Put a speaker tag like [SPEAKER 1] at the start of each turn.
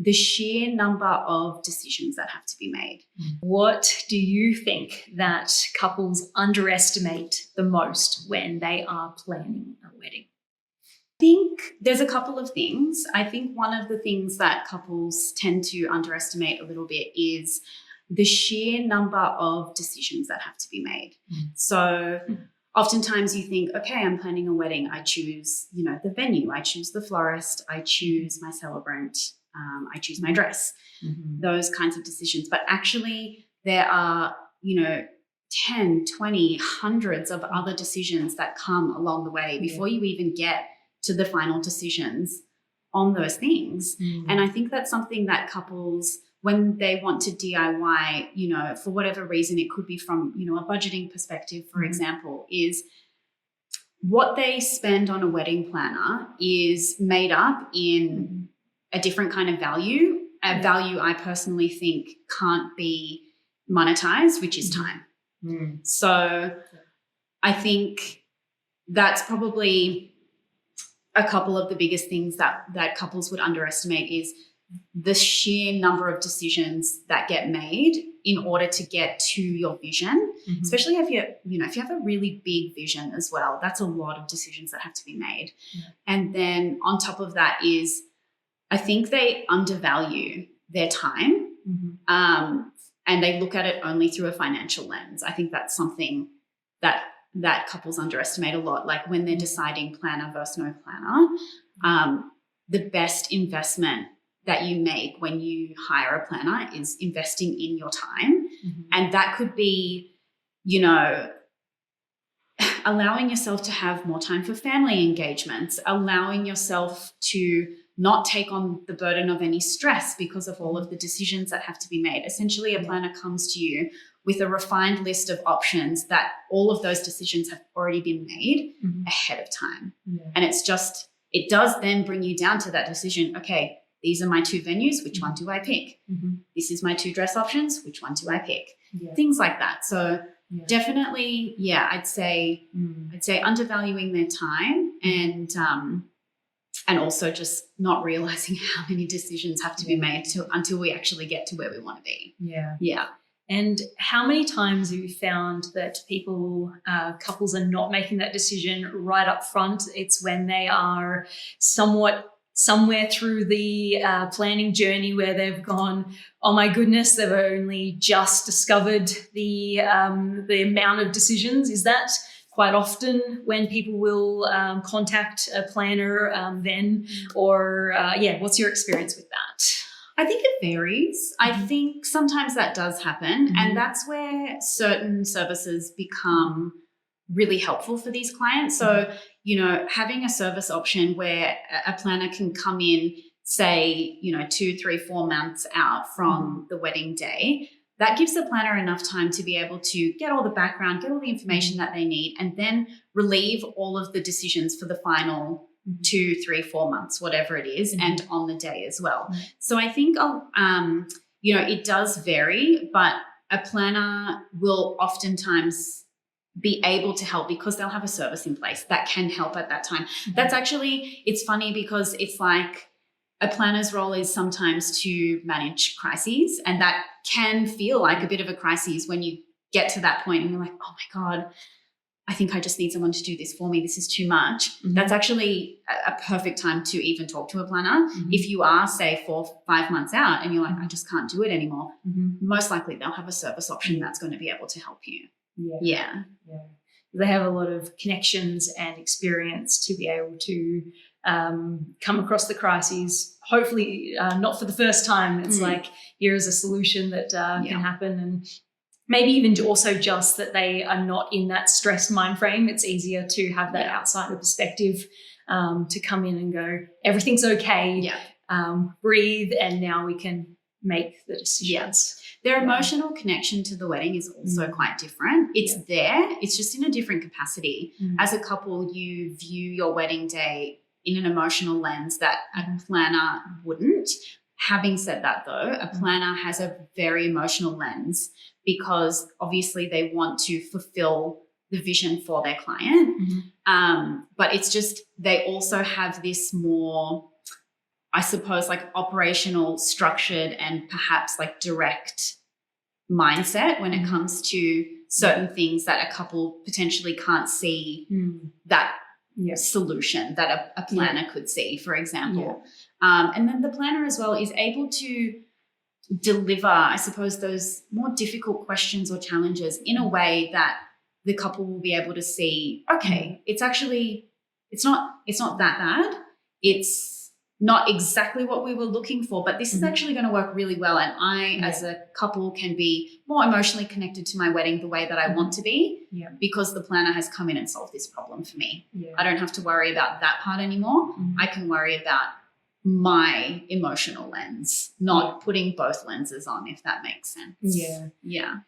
[SPEAKER 1] the sheer number of decisions that have to be made.
[SPEAKER 2] What do you think that couples underestimate the most when they are planning a wedding?
[SPEAKER 1] I think there's a couple of things. I think one of the things that couples tend to underestimate a little bit is the sheer number of decisions that have to be made. So oftentimes you think, okay, I'm planning a wedding. I choose, the venue. I choose the florist. I choose my celebrant. I choose my dress. Those kinds of decisions. But actually there are, 10, 20, hundreds of other decisions that come along the way before you even get to the final decisions on those things. And I think that's something that couples, when they want to DIY, for whatever reason, it could be from, a budgeting perspective, for example, is what they spend on a wedding planner is made up in a different kind of value, a value I personally think can't be monetized, which is time. So I think that's probably a couple of the biggest things that couples would underestimate is the sheer number of decisions that get made in order to get to your vision, especially if if you have a really big vision as well. That's a lot of decisions that have to be made. And then on top of that is, I think they undervalue their time, and they look at it only through a financial lens. I think that's something that couples underestimate a lot. Like when they're deciding planner versus no planner, the best investment that you make when you hire a planner is investing in your time. And that could be, allowing yourself to have more time for family engagements, allowing yourself to not take on the burden of any stress because of all of the decisions that have to be made. Essentially, a planner comes to you with a refined list of options that all of those decisions have already been made ahead of time. And it does then bring you down to that decision. Okay, these are my 2 venues. Which one do I pick? This is my 2 dress options. Which one do I pick? Things like that. So definitely, I'd say undervaluing their time and also just not realizing how many decisions have to be made until we actually get to where we want to be. Yeah.
[SPEAKER 2] And how many times have you found that couples are not making that decision right up front? It's when they are somewhere through the planning journey where they've gone, oh my goodness, they've only just discovered the amount of decisions. Is that quite often when people will contact a planner then? Or, what's your experience with that?
[SPEAKER 1] I think it varies. I think sometimes that does happen, and that's where certain services become really helpful for these clients. So, having a service option where a planner can come in, say, 2, 3, 4 months out from the wedding day, that gives the planner enough time to be able to get all the background, get all the information that they need, and then relieve all of the decisions for the final 2, 3, 4 months, whatever it is, and on the day as well. So I think, it does vary, but a planner will oftentimes be able to help because they'll have a service in place that can help at that time. That's actually, it's funny because it's like a planner's role is sometimes to manage crises, and that can feel like a bit of a crisis when you get to that point and you're like, oh my God, I think I just need someone to do this for me. This is too much. That's actually a perfect time to even talk to a planner. If you are, say, 4, 5 months out and you're like, I just can't do it anymore, most likely they'll have a service option that's going to be able to help you. Yeah.
[SPEAKER 2] They have a lot of connections and experience to be able to come across the crises, hopefully not for the first time. It's like, here is a solution that can happen, and maybe even also just that they are not in that stressed mind frame. It's easier to have that outsider perspective to come in and go, everything's okay, breathe, and now we can make the decisions.
[SPEAKER 1] Their emotional connection to the wedding is also quite different. It's there. It's just in a different capacity. As a couple, you view your wedding day in an emotional lens that a planner wouldn't. Having said that, though, a planner has a very emotional lens because obviously they want to fulfill the vision for their client. But it's just they also have this more I suppose, like operational, structured, and perhaps like direct mindset when it comes to certain things that a couple potentially can't see that solution that a planner could see, for example. And then the planner as well is able to deliver, I suppose, those more difficult questions or challenges in a way that the couple will be able to see, okay, it's not that bad. It's not exactly what we were looking for, but this is actually going to work really well. And I, as a couple, can be more emotionally connected to my wedding the way that I want to be because the planner has come in and solved this problem for me. I don't have to worry about that part anymore. I can worry about my emotional lens, not putting both lenses on, if that makes sense. Yeah.